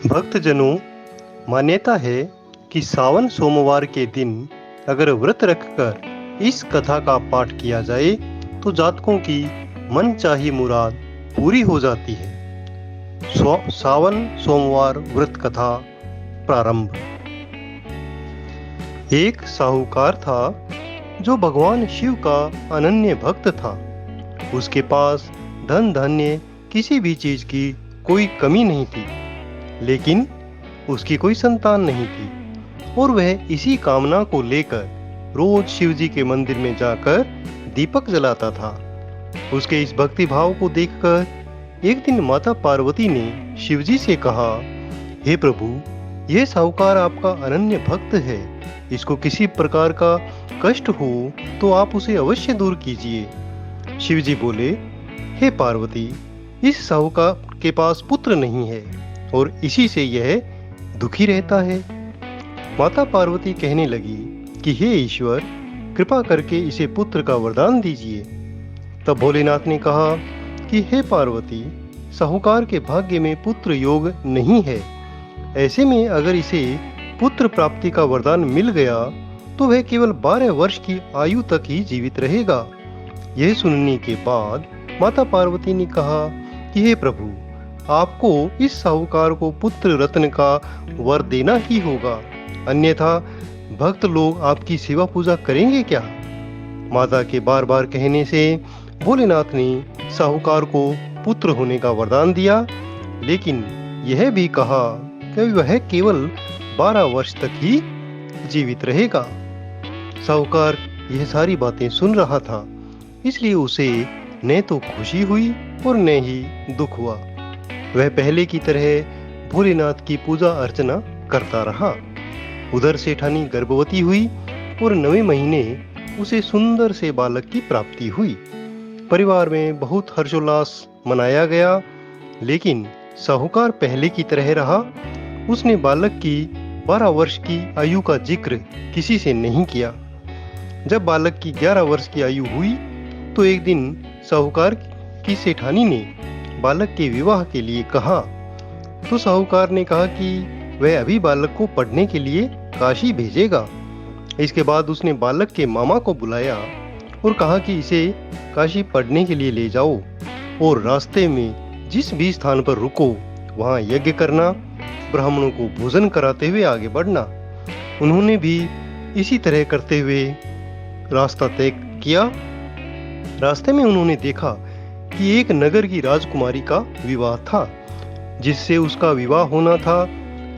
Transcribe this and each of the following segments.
भक्तजनों, मान्यता है कि सावन सोमवार के दिन अगर व्रत रखकर इस कथा का पाठ किया जाए तो जातकों की मनचाही मुराद पूरी हो जाती है। सावन सोमवार व्रत कथा प्रारंभ। एक साहूकार था जो भगवान शिव का अनन्य भक्त था। उसके पास धन धान्य किसी भी चीज की कोई कमी नहीं थी, लेकिन उसकी कोई संतान नहीं थी और वह इसी कामना को लेकर रोज शिवजी के मंदिर में जाकर दीपक जलाता था। उसके इस भक्ति भाव को देखकर एक दिन माता पार्वती ने शिवजी से कहा, हे प्रभु, यह साहूकार आपका अनन्य भक्त है। इसको किसी प्रकार का कष्ट हो तो आप उसे अवश्य दूर कीजिए। शिवजी बोले, हे पार्वती, इस साहूकार के पास पुत्र नहीं है और इसी से यह दुखी रहता है। माता पार्वती कहने लगी कि हे ईश्वर, कृपा करके इसे पुत्र का वरदान दीजिए। तब भोलेनाथ ने कहा कि हे पार्वती, साहूकार के भाग्य में पुत्र योग नहीं है। ऐसे में अगर इसे पुत्र प्राप्ति का वरदान मिल गया तो वह केवल 12 वर्ष की आयु तक ही जीवित रहेगा। यह सुनने के बाद माता पार्वती ने कहा कि हे प्रभु, आपको इस साहूकार को पुत्र रत्न का वर देना ही होगा, अन्यथा भक्त लोग आपकी सेवा पूजा करेंगे क्या? माता के बार बार कहने से भोलेनाथ ने साहूकार को पुत्र होने का वरदान दिया, लेकिन यह भी कहा कि वह केवल 12 वर्ष तक ही जीवित रहेगा। साहूकार यह सारी बातें सुन रहा था, इसलिए उसे न तो खुशी हुई और न ही दुख हुआ। वह पहले की तरह भोलेनाथ की पूजा अर्चना करता रहा। उधर सेठानी गर्भवती हुई और 9वें महीने उसे सुंदर से बालक की प्राप्ति हुई। परिवार में बहुत हर्षोल्लास मनाया गया, लेकिन साहूकार पहले की तरह रहा। उसने बालक की 12 वर्ष की आयु का जिक्र किसी से नहीं किया। जब बालक की 11 वर्ष की आयु हुई तो एक दिन साहूकार की सेठानी ने बालक के विवाह के लिए कहा। तो साहूकार ने कहा कि वह अभी बालक को पढ़ने के लिए काशी भेजेगा। इसके बाद उसने बालक के मामा को बुलाया और कहा कि इसे काशी पढ़ने के लिए ले जाओ और रास्ते में जिस भी स्थान पर रुको वहां यज्ञ करना, ब्राह्मणों को भोजन कराते हुए आगे बढ़ना। उन्होंने भी इसी तरह करते हुए रास्ता तय किया। रास्ते में उन्होंने देखा कि एक नगर की राजकुमारी का विवाह था। जिससे उसका विवाह होना था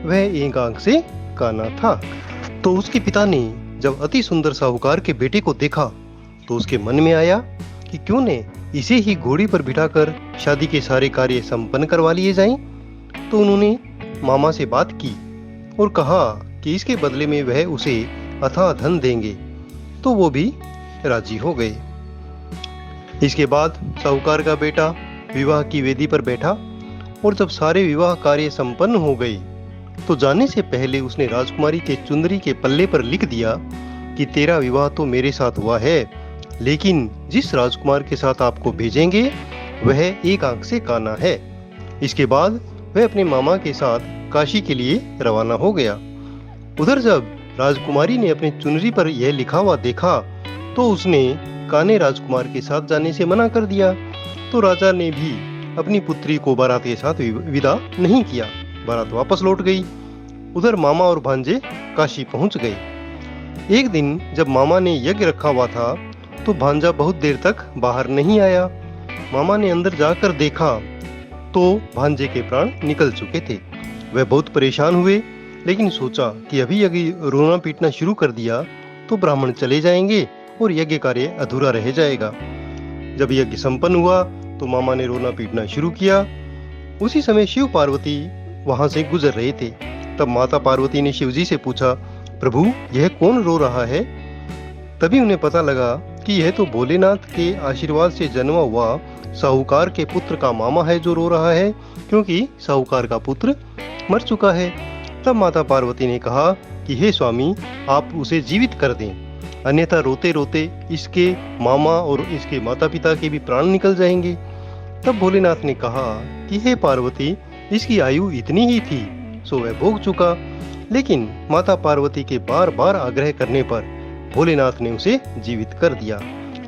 वह एक आंख से काना था। तो उसके पिता ने जब अति सुंदर साहूकार के बेटे को देखा तो उसके मन में आया कि क्यों न इसे ही घोड़ी पर बिठाकर शादी के सारे कार्य संपन्न करवा लिए जाएं। तो उन्होंने मामा से बात की और कहा कि इसके बदले में वह उसे अथाह धन देंगे। तो वो भी राजी हो गए। इसके बाद साहूकार का बेटा विवाह की वेदी पर बैठा और जब सारे विवाह कार्य संपन्न हो गए तो जाने से पहले उसने राजकुमारी के चुंदरी के पल्ले पर लिख दिया कि तेरा विवाह तो मेरे साथ हुआ है, लेकिन जिस राजकुमार के साथ आपको भेजेंगे वह एक आंख से काना है। इसके बाद वह अपने मामा के साथ काशी के लिए रवाना हो गया। उधर जब राजकुमारी ने अपने चुनरी पर यह लिखा हुआ देखा तो उसने काने राजकुमार के साथ जाने से मना कर दिया। तो राजा ने भी अपनी पुत्री को बारात के साथ विदा नहीं किया। बारात वापस लौट गई। उधर मामा और भांजे काशी पहुंच गए। एक दिन जब मामा ने यज्ञ रखा हुआ था तो भांजा बहुत देर तक बाहर नहीं आया। मामा ने अंदर जाकर देखा तो भांजे के प्राण निकल चुके थे। वह बहुत परेशान हुए, लेकिन सोचा कि अभी रोना पीटना शुरू कर दिया तो ब्राह्मण चले जाएंगे और यज्ञ कार्य अधूरा रह जाएगा। जब यज्ञ संपन्न हुआ तो मामा ने रोना पीटना शुरू किया। उसी समय शिव पार्वती वहां से गुजर रहे थे। तब माता पार्वती ने शिवजी से पूछा, प्रभु, यह कौन रो रहा है? तभी उन्हें पता लगा कि यह तो भोलेनाथ के आशीर्वाद से जन्मा हुआ साहूकार के पुत्र का मामा है जो रो रहा है, क्योंकि साहूकार का पुत्र मर चुका है। तब माता पार्वती ने कहा कि हे स्वामी, आप उसे जीवित कर दें, अन्यथा रोते रोते इसके मामा और इसके माता पिता के भी प्राण निकल जाएंगे। तब भोलेनाथ ने कहा कि हे पार्वती, इसकी आयु इतनी ही थी, सो वह भोग चुका। लेकिन माता पार्वती के बार बार आग्रह करने पर भोलेनाथ ने उसे जीवित कर दिया।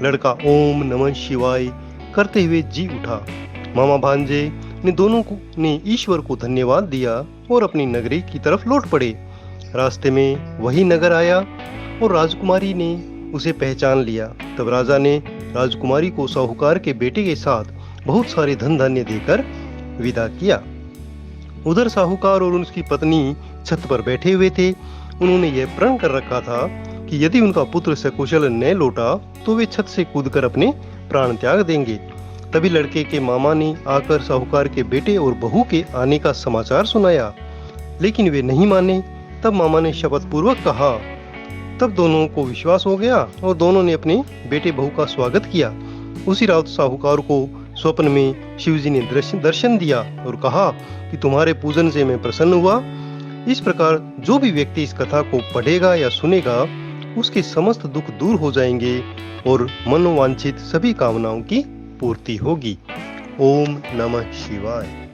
लड़का ओम नमः शिवाय करते हुए जी उठा। मामा भांजे ने दोनों ने ईश्वर को धन्यवाद दिया और अपनी नगरी की तरफ लौट पड़े। रास्ते में वही नगर आया और राजकुमारी ने उसे पहचान लिया। तब राजा ने राजकुमारी को साहूकार के बेटे के साथ बहुत सारे धन धान्य देकर विदा किया। उधर साहूकार और उसकी पत्नी छत पर बैठे हुए थे। उन्होंने यह प्रण कर रखा था कि यदि उनका पुत्र सकुशल न लौटा तो वे छत से कूदकर अपने प्राण त्याग देंगे। तभी लड़के के मामा ने आकर साहूकार के बेटे और बहू के आने का समाचार सुनाया, लेकिन वे नहीं माने। तब मामा ने शपथ पूर्वक कहा। तब दोनों को विश्वास हो गया और दोनों ने अपने बेटे बहू का स्वागत किया। उसी रात साहूकार को स्वप्न में शिवजी ने दर्शन दिया और कहा कि तुम्हारे पूजन से मैं प्रसन्न हुआ। इस प्रकार जो भी व्यक्ति इस कथा को पढ़ेगा या सुनेगा उसके समस्त दुख दूर हो जाएंगे और मनोवांछित सभी कामनाओं की पूर्ति होगी। ओम नमः शिवाय।